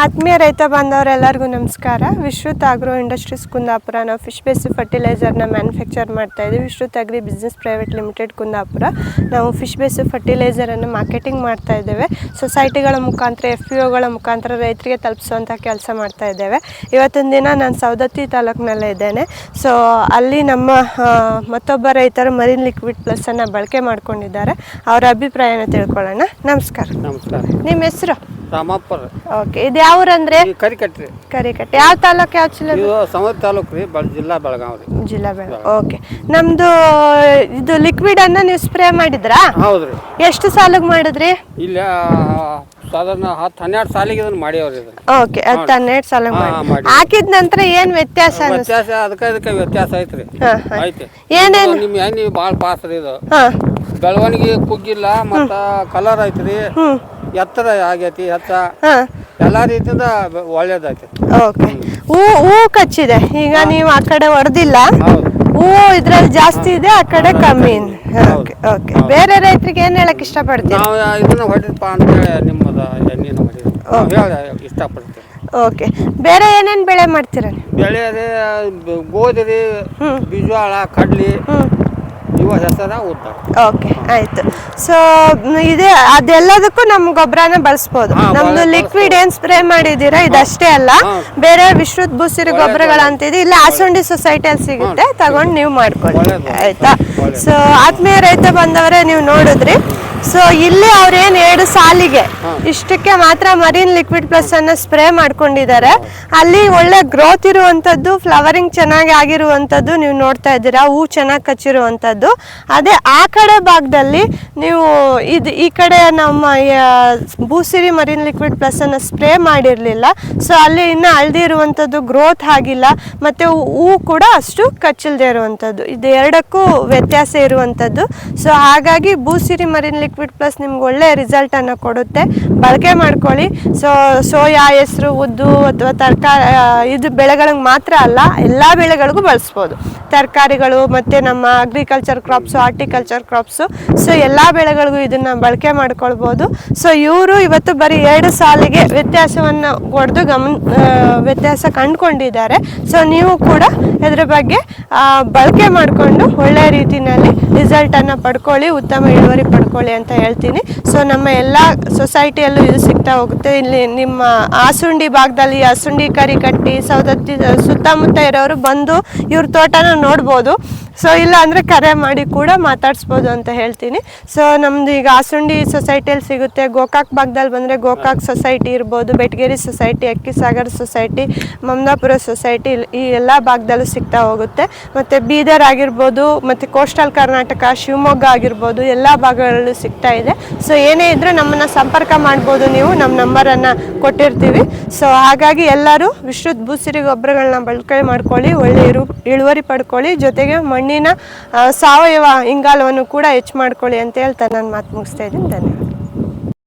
ಆತ್ಮೀಯ ರೈತ ಬಾಂಧವರೆಲ್ಲರಿಗೂ ನಮಸ್ಕಾರ. ವಿಶ್ರುತ್ ಆಗ್ರೋ ಇಂಡಸ್ಟ್ರೀಸ್ ಕುಂದಾಪುರ ನಾವು ಫಿಶ್ ಬೇಸಿಕ್ ಫರ್ಟಿಲೈಸರ್ನ ಮ್ಯಾನುಫ್ಯಾಕ್ಚರ್ ಮಾಡ್ತಾ ಇದ್ದೀವಿ. Vishrut agri business private limited Kundapur. ನಾವು ಫಿಶ್ ಬೇಸಿಕ್ ಫರ್ಟಿಲೈಸರನ್ನು ಮಾರ್ಕೆಟಿಂಗ್ ಮಾಡ್ತಾ ಇದ್ದೇವೆ. ಸೊಸೈಟಿಗಳ ಮುಖಾಂತರ FPOಗಳ ಮುಖಾಂತರ ರೈತರಿಗೆ ತಲುಪಿಸುವಂಥ ಕೆಲಸ ಮಾಡ್ತಾ ಇದ್ದೇವೆ. ಇವತ್ತಿನ ದಿನ ನಾನು ಸವದತ್ತಿ ತಾಲೂಕಿನಲ್ಲೇ ಇದ್ದೇನೆ. ಸೊ ಅಲ್ಲಿ ನಮ್ಮ ಮತ್ತೊಬ್ಬ ರೈತರು ಮರೀನ್ ಲಿಕ್ವಿಡ್ ಪ್ಲಸ್ಸನ್ನು ಬಳಕೆ ಮಾಡ್ಕೊಂಡಿದ್ದಾರೆ. ಅವರ ಅಭಿಪ್ರಾಯನ ತಿಳ್ಕೊಳ್ಳೋಣ. ನಮಸ್ಕಾರ. ನಮಸ್ಕಾರ. ನಿಮ್ಮ ಹೆಸರು? ರಾಮಪ್ಪರ. ಓಕೆ, ಇದು ಯಾವ್ರಂದ್ರೆ? ಕರಿಕಟ್ರಿ. ಕರಿಕಟ್ಟೆ. ಯಾವ ತಾಲೂಕು? ಯಾವ ಜಿಲ್ಲೆ? ಇದು ಸವದತ್ತಿ ತಾಲೂಕು ರೀ, ಜಿಲ್ಲಾ ಬೆಳಗಾವಿ ರೀ. ಜಿಲ್ಲಾ ಬೆಳಗಾವಿ. ಓಕೆ, ನಮ್ದು ಇದು ಲಿಕ್ವಿಡ್ ಅನ್ನ ನೀವು ಸ್ಪ್ರೇ ಮಾಡಿದ್ರಾ? ಹೌದ್ರಿ. ಎಷ್ಟು ಸಾಲಿಗೆ ಮಾಡಿದ್ರಿ? ಇಲ್ಲ ಸಾಧಾರಣ 10-12 ಸಾಲಿಗೆ ಇದನ್ನ ಮಾಡ್ಯಾವ್ರಿ. ಓಕೆ, 10-12 ಸಾಲಿಗೆ ಮಾಡಿ. ಹಾಕಿದ ನಂತರ ಏನ್ ವ್ಯತ್ಯಾಸ? ವ್ಯತ್ಯಾಸ ಅದಕ್ಕೆ ವ್ಯತ್ಯಾಸ ಐತ್ರಿ. ಐತಿ. ಏನೇನು? ನಿಮ್ಮ ಎಣ್ಣೆ ಭಾಳ ಪಾಸ್ ರೀ. ಇದು ಬೆಳವಣಿಗೆ ಕುಗ್ಗಿಲ್ಲ, ಮತ್ತ ಕಲರ್ ಐತ್ರಿ, ಎತ್ತರ ಆಗೈತಿ, ಎಲ್ಲಾ ರೀತಿಯಿಂದ ಒಳ್ಳೇದೈತಿ. ಓಕೆ, ಹೂ ಕಚ್ಚಿದೆ. ಈಗ ನೀವು ಆ ಕಡೆ ಹೊಡೆದಿಲ್ಲ, ಹೂ ಇದ್ರಲ್ಲಿ ಜಾಸ್ತಿ ಇದೆ, ಆ ಕಡೆ ಕಮ್ಮಿ ಇದೆ. ಓಕೆ, ಬೇರೆ ರೈತರಿಗೆ ಏನ್ ಹೇಳಕ್ ಇಷ್ಟಪಡ್ತೀವಿ? ನಾವು ಇದನ್ನ ಹೊಡಿದಪ್ಪ ಅಂತೇಳಿ ನಿಮ್ಮದ ಎಣ್ಣೆನ ಹೊಡಿ ಇಷ್ಟಪಡ್ತೀವಿ. ಓಕೆ, ಬೇರೆ ಏನೇನ್ ಬೆಳೆ ಮಾಡ್ತೀರ? ಬೆಳೆ ರೀ, ಗೋಧಿ ರೀ, ಬಿಜ್ವಾಳ, ಕಡ್ಲಿ, ಇವ ಹೆಸರ ಉದ್ದ. ಓಕೆ, ಆಯ್ತು. ಸೊ ಇದೆ, ಅದೆಲ್ಲದಕ್ಕೂ ನಮ್ ಗೊಬ್ಬರನ ಬಳಸ್ಬೋದು. ನಮ್ದು ಲಿಕ್ವಿಡ್ ಏನ್ ಸ್ಪ್ರೇ ಮಾಡಿದೀರಾ ಇದಷ್ಟೇ ಅಲ್ಲ, ಬೇರೆ ವಿಶ್ರುತ್ ಭೂಸಿರಿ ಗೊಬ್ಬರಗಳಂತಿದೆ, ಇಲ್ಲಿ ಆಸುಂಡಿ ಸೊಸೈಟಿಯಲ್ಲಿ ಸಿಗುತ್ತೆ, ತಗೊಂಡು ನೀವು ಮಾಡ್ಕೊಳ್ಳಿ. ಆಯ್ತಾ? ಸೊ ಆತ್ಮೀಯ ರೈತ ಬಂದವರೇ, ನೀವು ನೋಡಿದ್ರಿ. ಸೊ ಇಲ್ಲಿ ಅವ್ರೇನು 2 ಸಾಲಿಗೆ ಇಷ್ಟಕ್ಕೆ ಮಾತ್ರ ಮರೀನ್ ಲಿಕ್ವಿಡ್ ಪ್ಲಸ್ ಅನ್ನ ಸ್ಪ್ರೇ ಮಾಡ್ಕೊಂಡಿದ್ದಾರೆ. ಅಲ್ಲಿ ಒಳ್ಳೆ ಗ್ರೋತ್ ಇರುವಂತದ್ದು, ಫ್ಲವರಿಂಗ್ ಚೆನ್ನಾಗಿ ಆಗಿರುವಂತದ್ದು ನೀವು ನೋಡ್ತಾ ಇದ್ದೀರಾ, ಹೂ ಚೆನ್ನಾಗಿ ಕಚ್ಚಿರುವಂತದ್ದು. ಅದೇ ಆ ಕಡೆ ಭಾಗದಲ್ಲಿ ನೀವು ಈ ಕಡೆ ನಮ್ಮ ಭೂಸಿರಿ ಮರೀನ್ ಲಿಕ್ವಿಡ್ ಪ್ಲಸ್ ಅನ್ನ ಸ್ಪ್ರೇ ಮಾಡಿರ್ಲಿಲ್ಲ. ಸೊ ಅಲ್ಲಿ ಇನ್ನು ಹಳದಿ ಇರುವಂತದ್ದು, ಗ್ರೋತ್ ಆಗಿಲ್ಲ, ಮತ್ತೆ ಹೂ ಕೂಡ ಅಷ್ಟು ಕಚ್ಚಿಲ್ದೇ ಇರುವಂತದ್ದು. ಇದು ಎರಡಕ್ಕೂ ವ್ಯತ್ಯಾಸ ಇರುವಂತದ್ದು. ಸೊ ಹಾಗಾಗಿ ಭೂಸಿರಿ ಮರೀನ್ ಲಿಕ್ವಿಡ್ ಪ್ಲಸ್ ನಿಮ್ಗೆ ಒಳ್ಳೆ ರಿಸಲ್ಟ್ ಅನ್ನು ಕೊಡುತ್ತೆ, ಬಳಕೆ ಮಾಡ್ಕೊಳ್ಳಿ. ಸೊ ಸೋಯಾ, ಹೆಸರು, ಉದ್ದು ಅಥವಾ ತರಕಾರಿ ಇದು ಬೆಳೆಗಳಿಗೆ ಮಾತ್ರ ಅಲ್ಲ, ಎಲ್ಲ ಬೆಳೆಗಳಿಗೂ ಬಳಸ್ಬೋದು. ತರಕಾರಿಗಳು ಮತ್ತು ನಮ್ಮ agriculture crops, horticulture crops, so ಎಲ್ಲ ಬೆಳೆಗಳಿಗೂ ಇದನ್ನು ಬಳಕೆ ಮಾಡ್ಕೊಳ್ಬೋದು. ಸೊ ಇವರು ಇವತ್ತು ಬರೀ 2 ಸಾಲಿಗೆ ವ್ಯತ್ಯಾಸವನ್ನು ಹೊಡೆದು ವ್ಯತ್ಯಾಸ ಕಂಡುಕೊಂಡಿದ್ದಾರೆ. ಸೊ ನೀವು ಕೂಡ ಇದ್ರ ಬಗ್ಗೆ ಬಳಕೆ ಮಾಡಿಕೊಂಡು ಒಳ್ಳೆ ರೀತಿಯಲ್ಲಿ ರಿಸಲ್ಟನ್ನು ಪಡ್ಕೊಳ್ಳಿ, ಉತ್ತಮ ಇಳುವರಿ ಪಡ್ಕೊಳ್ಳಿ ಅಂತ ಹೇಳ್ತೀನಿ. ಸೊ ನಮ್ಮ ಎಲ್ಲ ಸೊಸೈಟಿಯಲ್ಲೂ ಇದು ಸಿಗ್ತಾ ಹೋಗುತ್ತೆ. ಇಲ್ಲಿ ನಿಮ್ಮ ಆಸುಂಡಿ ಭಾಗದಲ್ಲಿ, ಆಸುಂಡಿ, ಕರಿಕಟ್ಟಿ, ಸವದತ್ತಿ ಸುತ್ತಮುತ್ತ ಇರೋರು ಬಂದು ಇವ್ರ ತೋಟನ ನೋಡ್ಬೋದು. ಸೊ ಇಲ್ಲ ಅಂದರೆ ಕರೆ ಮಾಡಿ ಕೂಡ ಮಾತಾಡಿಸ್ಬೋದು ಅಂತ ಹೇಳ್ತೀನಿ. ಸೊ ನಮ್ಮದು ಈಗ ಆಸುಂಡಿ ಸೊಸೈಟಿಯಲ್ಲಿ ಸಿಗುತ್ತೆ. ಗೋಕಾಕ್ ಭಾಗದಲ್ಲಿ ಬಂದರೆ ಗೋಕಾಕ್ ಸೊಸೈಟಿ ಇರ್ಬೋದು, Betageri society, Akkisagar society, Mamadapur society, ಈ ಎಲ್ಲ ಭಾಗದಲ್ಲೂ ಸಿಗ್ತಾ ಹೋಗುತ್ತೆ. ಮತ್ತು ಬೀದರ್ ಆಗಿರ್ಬೋದು, ಮತ್ತು ಕೋಸ್ಟಲ್ ಕರ್ನಾಟಕ, ಶಿವಮೊಗ್ಗ ಆಗಿರ್ಬೋದು, ಎಲ್ಲ ಭಾಗಗಳಲ್ಲೂ ಸಿಗ್ತಾ ಇದೆ. ಸೊ ಏನೇ ಇದ್ರೂ ನಮ್ಮನ್ನು ಸಂಪರ್ಕ ಮಾಡ್ಬೋದು, ನೀವು ನಮ್ಮ ನಂಬರನ್ನು ಕೊಟ್ಟಿರ್ತೀವಿ. ಸೊ ಹಾಗಾಗಿ ಎಲ್ಲರೂ ವಿಶ್ರುತ್ ಭೂಸಿರಿ ಗೊಬ್ಬರಗಳನ್ನ ಬಳಕೆ ಮಾಡ್ಕೊಳ್ಳಿ, ಒಳ್ಳೆ ಇಳುವರಿ ಪಡ್ಕೊಳ್ಳಿ, ಜೊತೆಗೆ ಮಣ್ಣಿನ ಸಾವಯವ ಇಂಗಾಲವನ್ನು ಕೂಡ ಹೆಚ್ಚು ಮಾಡ್ಕೊಳ್ಳಿ ಅಂತ ಹೇಳ್ತಾ ನಾನು ಮಾತು ಮುಗಿಸ್ತಾ ಇದ್ದೀನಿ. ಧನ್ಯವಾದ.